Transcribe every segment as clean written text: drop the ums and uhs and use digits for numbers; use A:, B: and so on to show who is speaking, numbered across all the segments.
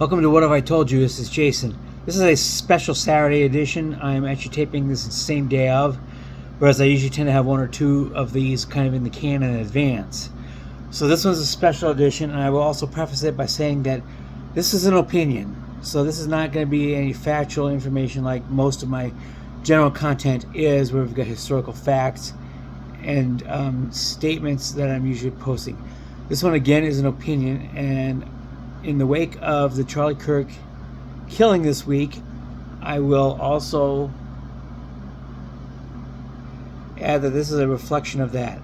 A: Welcome to What Have I Told You? This is Jason. This is a special Saturday edition. I'm actually taping this the same day of, whereas I usually tend to have one or two of these kind of in the can in advance. So this one's a special edition, and I will also preface it by saying that this is an opinion. So this is not going to be any factual information like most of my general content is, where we've got historical facts and statements that I'm usually posting. This one, again, is an opinion, and in the wake of the Charlie Kirk killing this week, I will also add that this is a reflection of that.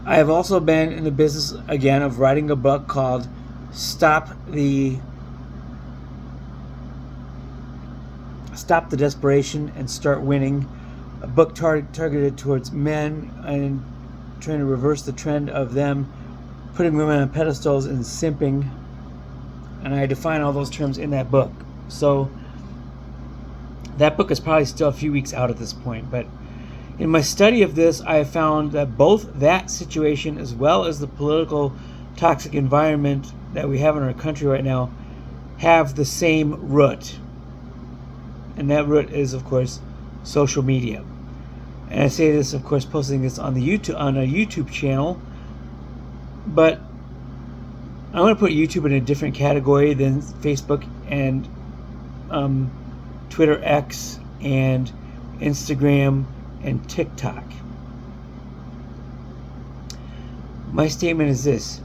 A: I have also been in the business, again, of writing a book called Stop the Desperation and Start Winning, a book targeted towards men and trying to reverse the trend of them putting women on pedestals and simping. And I define all those terms in that book. So that book is probably still a few weeks out at this point. But in my study of this, I have found that both that situation as well as the political toxic environment that we have in our country right now have the same root. And that root is, of course, social media. And I say this, of course, posting this on a YouTube channel. But I want to put YouTube in a different category than Facebook and Twitter X and Instagram and TikTok. My statement is this: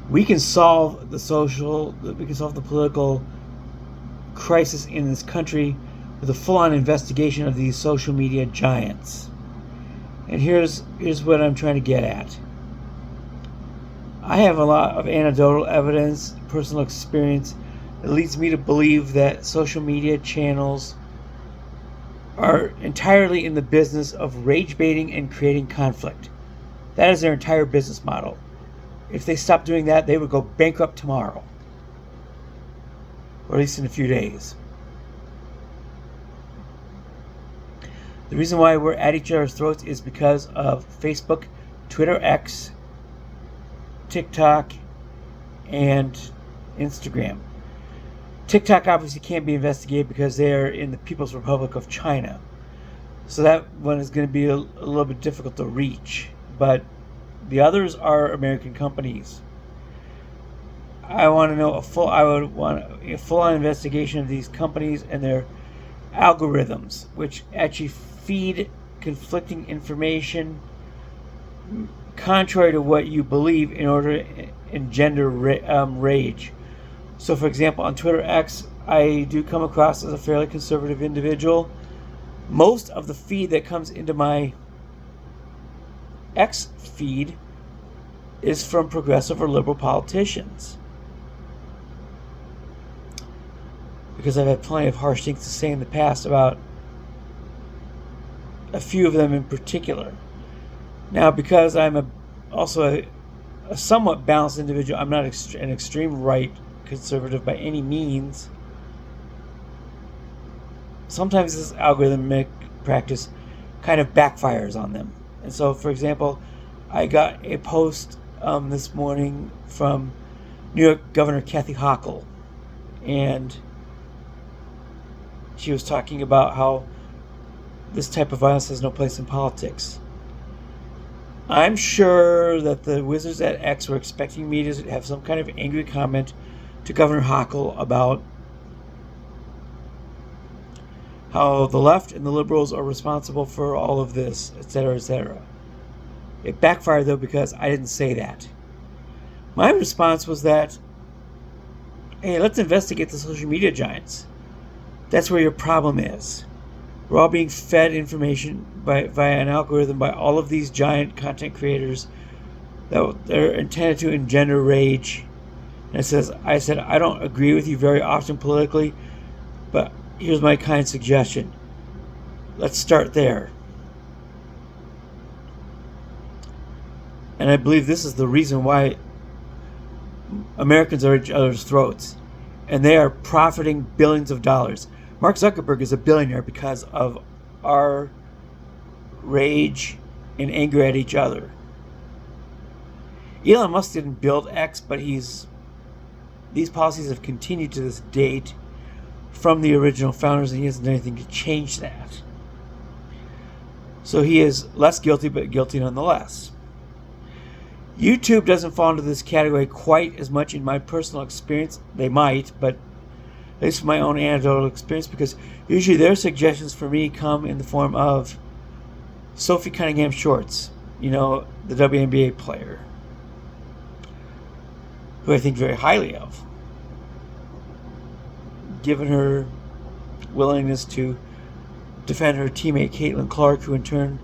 A: we can solve the political crisis in this country with a full-on investigation of these social media giants. And here's what I'm trying to get at. I have a lot of anecdotal evidence, personal experience that leads me to believe that social media channels are entirely in the business of rage baiting and creating conflict. That is their entire business model. If they stopped doing that, they would go bankrupt tomorrow, or at least in a few days. The reason why we're at each other's throats is because of Facebook, Twitter X, TikTok, and Instagram. TikTok obviously can't be investigated because they're in the People's Republic of China. So that one is going to be a little bit difficult to reach. But the others are American companies. I would want a full-on investigation of these companies and their algorithms, which actually feed conflicting information contrary to what you believe in order to engender rage. So, for example, on Twitter X, I do come across as a fairly conservative individual. Most of the feed that comes into my X feed is from progressive or liberal politicians, because I've had plenty of harsh things to say in the past about a few of them in particular. Now, because I'm also a somewhat balanced individual, I'm not an extreme right conservative by any means. Sometimes this algorithmic practice kind of backfires on them. And so, for example, I got a post this morning from New York Governor Kathy Hochul, and she was talking about how this type of violence has no place in politics. I'm sure that the wizards at X were expecting me to have some kind of angry comment to Governor Hochul about how the left and the liberals are responsible for all of this, etc., etc. It backfired, though, because I didn't say that. My response was that, hey, let's investigate the social media giants. That's where your problem is. We're all being fed information via an algorithm by all of these giant content creators that they're intended to engender rage. And I said, I don't agree with you very often politically, but here's my kind suggestion. Let's start there. And I believe this is the reason why Americans are at each other's throats. And they are profiting billions of dollars. Mark Zuckerberg is a billionaire because of our rage and anger at each other. Elon Musk didn't build X, but he's these policies have continued to this date from the original founders, and he hasn't done anything to change that. So he is less guilty, but guilty nonetheless. YouTube doesn't fall into this category quite as much in my personal experience. They might, but at least from my own anecdotal experience, because usually their suggestions for me come in the form of Sophie Cunningham Shorts, the WNBA player, who I think very highly of, given her willingness to defend her teammate Caitlin Clark, who in turn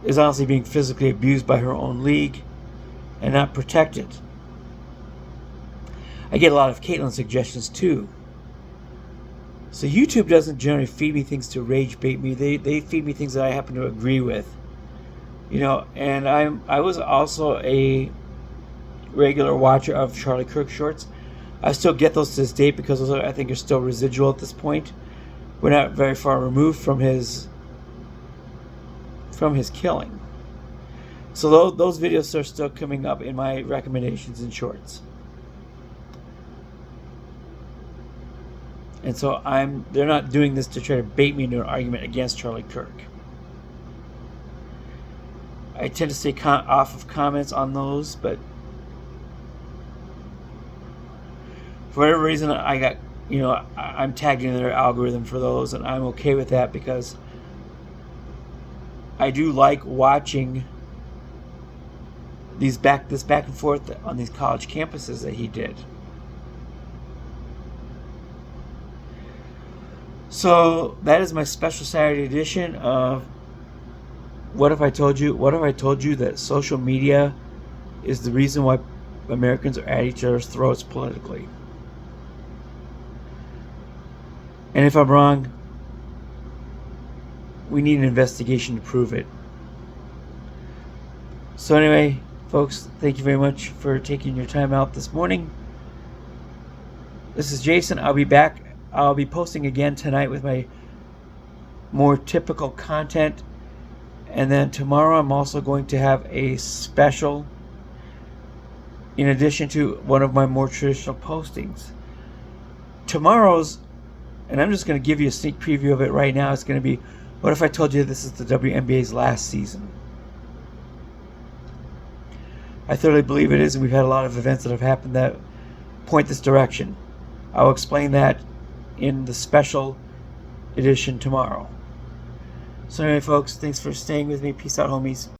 A: is honestly being physically abused by her own league and not protected. I get a lot of Caitlin suggestions too. So YouTube doesn't generally feed me things to rage bait me. They feed me things that I happen to agree with. And I was also a regular watcher of Charlie Kirk Shorts. I still get those to this date because those I think are still residual at this point. We're not very far removed from his killing. So those videos are still coming up in my recommendations in Shorts. And so they're not doing this to try to bait me into an argument against Charlie Kirk. I tend to stay off of comments on those, but for whatever reason I got, I'm tagged into their algorithm for those, and I'm okay with that because I do like watching this back and forth on these college campuses that he did. So that is my special Saturday edition of What If I Told You? What if I told you that social media is the reason why Americans are at each other's throats politically? And if I'm wrong, we need an investigation to prove it. So anyway, folks, thank you very much for taking your time out this morning. This is Jason. I'll be back. I'll be posting again tonight with my more typical content. And then tomorrow I'm also going to have a special in addition to one of my more traditional postings. Tomorrow's, and I'm just going to give you a sneak preview of it right now, it's going to be, what if I told you this is the WNBA's last season? I thoroughly believe it is, and we've had a lot of events that have happened that point this direction. I'll explain that in the special edition tomorrow. So anyway, folks, thanks for staying with me. Peace out, homies.